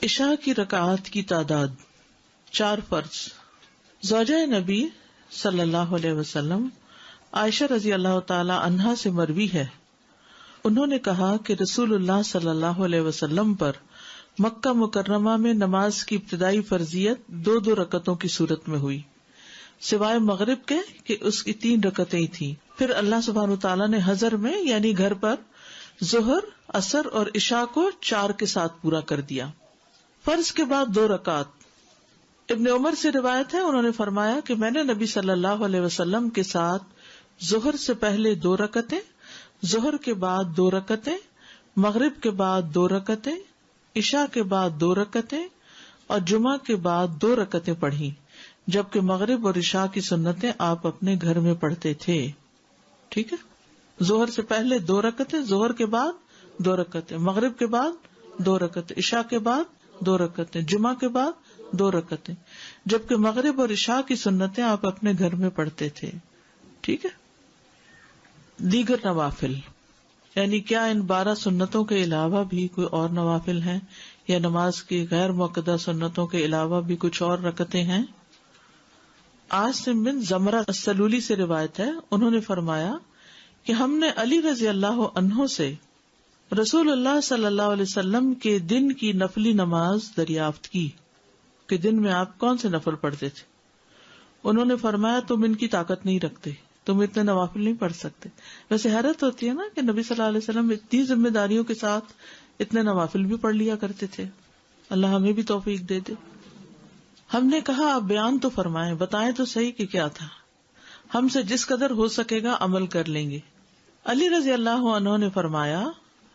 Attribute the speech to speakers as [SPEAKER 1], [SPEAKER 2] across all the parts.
[SPEAKER 1] عشاء کی رکعات کی تعداد 4 فرض. زوجہ نبی صلی اللہ علیہ وسلم عائشہ رضی اللہ تعالی عنہا سے مروی ہے، انہوں نے کہا کہ رسول اللہ صلی اللہ علیہ وسلم پر مکہ مکرمہ میں نماز کی ابتدائی فرضیت 2 رکعتوں کی صورت میں ہوئی، سوائے مغرب کے کہ اس کی 3 رکعتیں تھیں. پھر اللہ سبحانہ تعالیٰ نے حضر میں یعنی گھر پر ظہر، عصر اور عشاء کو 4 کے ساتھ پورا کر دیا. فرض کے بعد 2 رکعت. ابن عمر سے روایت ہے، انہوں نے فرمایا کہ میں نے نبی صلی اللہ علیہ وسلم کے ساتھ ظہر سے پہلے 2 رکعتیں، ظہر کے بعد 2 رکعتیں، مغرب کے بعد 2 رکعتیں، عشاء کے بعد 2 رکعتیں اور جمعہ کے بعد 2 رکعتیں پڑھی، جبکہ مغرب اور عشاء کی سنتیں آپ اپنے گھر میں پڑھتے تھے. ٹھیک ہے، ظہر سے پہلے 2 رکعتیں، ظہر کے بعد 2 رکعتیں، مغرب کے بعد 2 رکعتیں، عشاء کے بعد 2 رکعتیں، جمعہ کے بعد 2 رکعتیں، جبکہ مغرب اور عشاء کی سنتیں آپ اپنے گھر میں پڑھتے تھے. ٹھیک ہے. دیگر نوافل، یعنی کیا ان 12 سنتوں کے علاوہ بھی کوئی اور نوافل ہیں، یا نماز کی غیر مؤکدہ سنتوں کے علاوہ بھی کچھ اور رکعتیں ہیں؟ عاصم بن زمرہ السلولی سے روایت ہے، انہوں نے فرمایا کہ ہم نے علی رضی اللہ عنہ سے رسول اللہ صلی اللہ علیہ وسلم کے دن کی نفلی نماز دریافت کی کہ دن میں آپ کون سے نفل پڑھتے تھے. انہوں نے فرمایا تم ان کی طاقت نہیں رکھتے، تم اتنے نوافل نہیں پڑھ سکتے. ویسے حیرت ہوتی ہے نا کہ نبی صلی اللہ علیہ وسلم اتنی ذمہ داریوں کے ساتھ اتنے نوافل بھی پڑھ لیا کرتے تھے. اللہ ہمیں بھی توفیق دے دے. ہم نے کہا آپ بیان تو فرمائیں، بتائیں تو صحیح کہ کیا تھا، ہم سے جس قدر ہو سکے گا عمل کر لیں گے. علی رضی اللہ عنہ نے فرمایا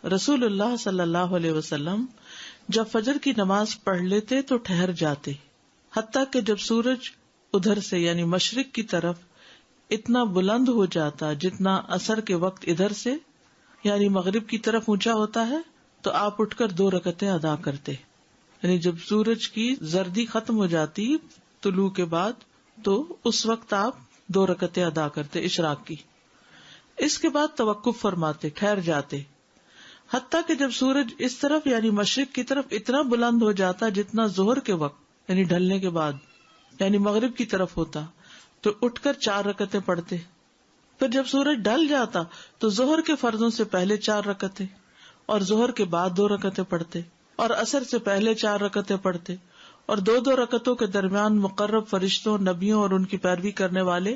[SPEAKER 1] رسول اللہ صلی اللہ علیہ وسلم جب فجر کی نماز پڑھ لیتے تو ٹھہر جاتے، حتیٰ کہ جب سورج ادھر سے یعنی مشرق کی طرف اتنا بلند ہو جاتا جتنا عصر کے وقت ادھر سے یعنی مغرب کی طرف اونچا ہوتا ہے تو آپ اٹھ کر 2 رکعتیں ادا کرتے. یعنی جب سورج کی زردی ختم ہو جاتی طلوع کے بعد تو اس وقت آپ 2 رکعتیں ادا کرتے اشراق کی. اس کے بعد توقف فرماتے، ٹھہر جاتے، حتیٰ کہ جب سورج اس طرف یعنی مشرق کی طرف اتنا بلند ہو جاتا جتنا ظہر کے وقت یعنی ڈھلنے کے بعد یعنی مغرب کی طرف ہوتا تو اٹھ کر 4 رکعتیں پڑھتے. پھر جب سورج ڈھل جاتا تو ظہر کے فرضوں سے پہلے 4 رکعتیں اور ظہر کے بعد 2 رکعتیں پڑھتے اور عصر سے پہلے 4 رکعتیں پڑھتے اور 2 رکعتوں کے درمیان مقرب فرشتوں، نبیوں اور ان کی پیروی کرنے والے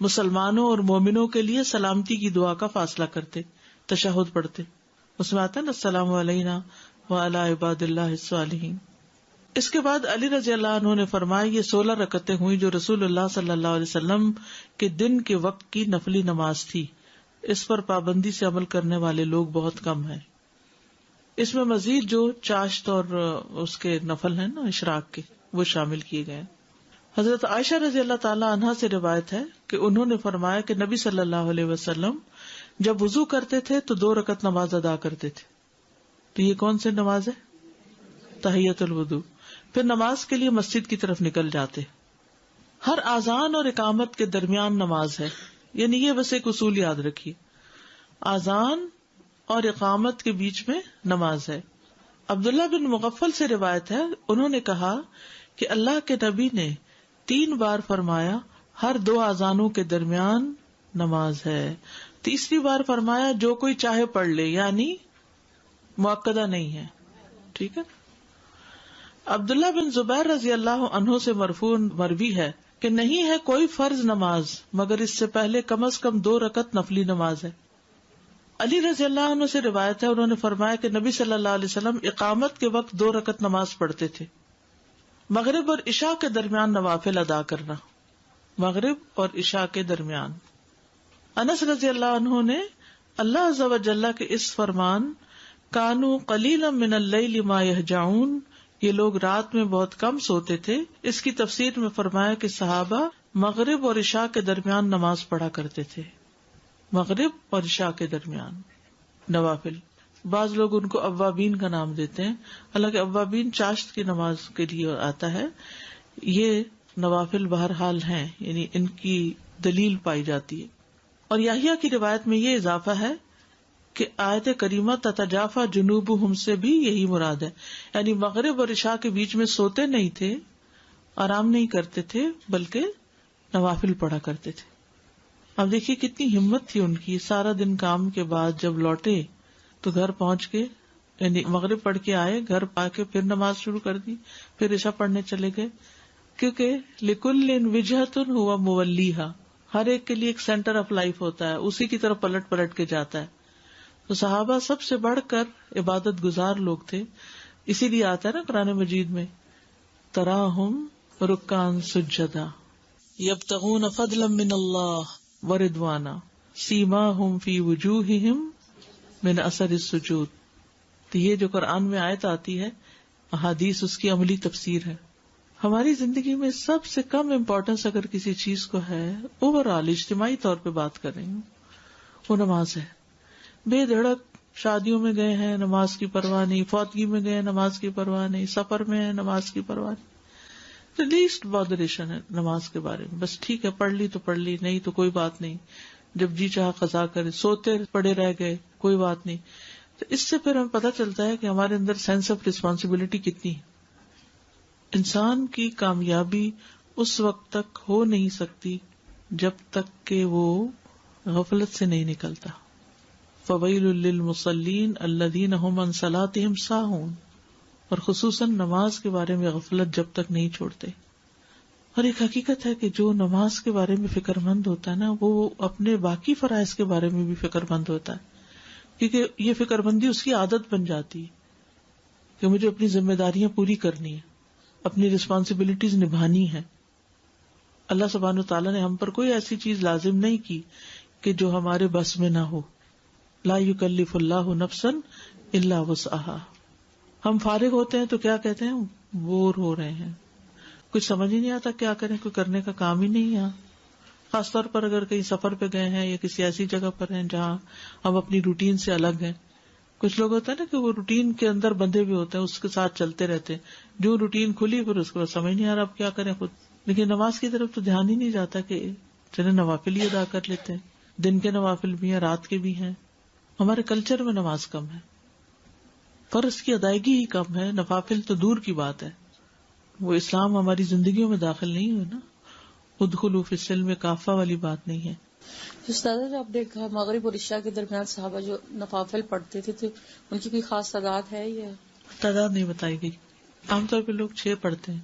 [SPEAKER 1] مسلمانوں اور مومنوں کے لیے سلامتی کی دعا کا فاصلہ کرتے، تشہد پڑھتے. اس میں آتا ہے نا السلام علینا وعلی عباد اللہ الصالحین. اس کے بعد علی رضی اللہ عنہ نے فرمایا یہ 16 رکعتیں ہوئی جو رسول اللہ صلی اللہ علیہ وسلم کے دن کے وقت کی نفلی نماز تھی. اس پر پابندی سے عمل کرنے والے لوگ بہت کم ہیں. اس میں مزید جو چاشت اور اس کے نفل ہیں نا اشراق کے وہ شامل کیے گئے. حضرت عائشہ رضی اللہ تعالی عنہا سے روایت ہے کہ انہوں نے فرمایا کہ نبی صلی اللہ علیہ وسلم جب وضو کرتے تھے تو 2 رکعت نماز ادا کرتے تھے. تو یہ کون سی نماز ہے؟ تحیۃ الوضو. پھر نماز کے لیے مسجد کی طرف نکل جاتے. ہر اذان اور اقامت کے درمیان نماز ہے، یعنی یہ بس ایک اصول یاد رکھیے، اذان اور اقامت کے بیچ میں نماز ہے. عبداللہ بن مغفل سے روایت ہے، انہوں نے کہا کہ اللہ کے نبی نے 3 بار فرمایا ہر 2 اذانوں کے درمیان نماز ہے. تیسری بار فرمایا جو کوئی چاہے پڑھ لے، یعنی مؤکدہ نہیں ہے. ٹھیک ہے. عبداللہ بن زبیر رضی اللہ عنہ سے مرفوع مروی ہے کہ نہیں ہے کوئی فرض نماز مگر اس سے پہلے کم از کم 2 رکعت نفلی نماز ہے. علی رضی اللہ عنہ سے روایت ہے، انہوں نے فرمایا کہ نبی صلی اللہ علیہ وسلم اقامت کے وقت 2 رکعت نماز پڑھتے تھے. مغرب اور عشاء کے درمیان نوافل ادا کرنا، مغرب اور عشاء کے درمیان. انس رضی اللہ عنہ نے اللہ عز و جل کے اس فرمان کانوا قلیلا من اللیل ما یہجعون، یہ لوگ رات میں بہت کم سوتے تھے، اس کی تفسیر میں فرمایا کہ صحابہ مغرب اور عشاء کے درمیان نماز پڑھا کرتے تھے. مغرب اور عشاء کے درمیان نوافل. بعض لوگ ان کو اوابین کا نام دیتے ہیں، حالانکہ اوابین چاشت کی نماز کے لیے آتا ہے. یہ نوافل بہرحال ہیں، یعنی ان کی دلیل پائی جاتی ہے. اور یحییٰ کی روایت میں یہ اضافہ ہے کہ آیت کریمہ تتجافا جنوبہم سے بھی یہی مراد ہے، یعنی مغرب اور عشاء کے بیچ میں سوتے نہیں تھے، آرام نہیں کرتے تھے، بلکہ نوافل پڑھا کرتے تھے. اب دیکھیے کتنی ہمت تھی ان کی. سارا دن کام کے بعد جب لوٹے تو گھر پہنچ کے یعنی مغرب پڑھ کے آئے، گھر پا کے پھر نماز شروع کر دی، پھر عشاء پڑھنے چلے گئے، کیونکہ لکل وجہۃ ہوا مولیھا، ہر ایک کے لیے ایک سینٹر آف لائف ہوتا ہے، اسی کی طرف پلٹ پلٹ کے جاتا ہے. تو صحابہ سب سے بڑھ کر عبادت گزار لوگ تھے، اسی لیے آتا ہے نا قرآن مجید میں تراہم رکعا سجدا یبتغون فضلا من اللہ ورضوانا سیماہم فی وجوہہم من اثر السجود. تو یہ جو قرآن میں آیت آتی ہے، احادیث اس کی عملی تفسیر ہے. ہماری زندگی میں سب سے کم امپورٹنس اگر کسی چیز کو ہے، اوور آل اجتماعی طور پہ بات کر رہی ہوں، وہ نماز ہے. بے دھڑک شادیوں میں گئے ہیں، نماز کی پرواہ نہیں، فوتگی میں گئے ہیں، نماز کی پرواہ نہیں، سفر میں ہیں، نماز کی پرواہ نہیں. تو لیسٹ بادریشن ہے نماز کے بارے میں، بس ٹھیک ہے پڑھ لی تو پڑھ لی، نہیں تو کوئی بات نہیں، جب جی چاہا قضا کرے، سوتے پڑے رہ گئے کوئی بات نہیں. تو اس سے پھر ہمیں پتہ چلتا ہے کہ ہمارے اندر سینس آف ریسپانسبلٹی کتنی ہے. انسان کی کامیابی اس وقت تک ہو نہیں سکتی جب تک کہ وہ غفلت سے نہیں نکلتا. فویل للمصلین الذین هم عن صلاتهم ساہون، اور خصوصاً نماز کے بارے میں غفلت جب تک نہیں چھوڑتے. اور ایک حقیقت ہے کہ جو نماز کے بارے میں فکر مند ہوتا ہے نا، وہ اپنے باقی فرائض کے بارے میں بھی فکر مند ہوتا ہے، کیونکہ یہ فکر مندی اس کی عادت بن جاتی ہے کہ مجھے اپنی ذمہ داریاں پوری کرنی ہے، اپنی رسپانسبلٹیز نبھانی ہے. اللہ سبحانہ وتعالیٰ نے ہم پر کوئی ایسی چیز لازم نہیں کی کہ جو ہمارے بس میں نہ ہو. لا یکلف اللہ نفسا الا وسعہا. ہم فارغ ہوتے ہیں تو کیا کہتے ہیں، بور ہو رہے ہیں، کچھ سمجھ ہی نہیں آتا کیا کریں، کوئی کرنے کا کام ہی نہیں ہے. خاص طور پر اگر کہیں سفر پہ گئے ہیں یا کسی ایسی جگہ پر ہیں جہاں ہم اپنی روٹین سے الگ ہیں. کچھ لوگ ہوتا ہے نا کہ وہ روٹین کے اندر بندھے ہوئے ہوتے ہیں، اس کے ساتھ چلتے رہتے ہیں، جو روٹین کھلی پھر اس کو سمجھ نہیں آ رہا اب کیا کریں خود. لیکن نماز کی طرف تو دھیان ہی نہیں جاتا کہ چلے نوافل ہی ادا کر لیتے ہیں. دن کے نوافل بھی ہیں، رات کے بھی ہیں. ہمارے کلچر میں نماز کم ہے، فرض کی ادائیگی ہی کم ہے، نوافل تو دور کی بات ہے. وہ اسلام ہماری زندگیوں میں داخل نہیں ہوئے نا، ادخلوا فی السلم کافہ والی بات نہیں ہے.
[SPEAKER 2] استاد جو آپ نے کہا مغرب اور عشاء کے درمیان صحابہ جو نوافل پڑھتے تھے تو ان کی کوئی خاص تعداد ہے یا
[SPEAKER 1] تعداد نہیں بتائی گئی. عام طور پہ لوگ 6 پڑھتے ہیں.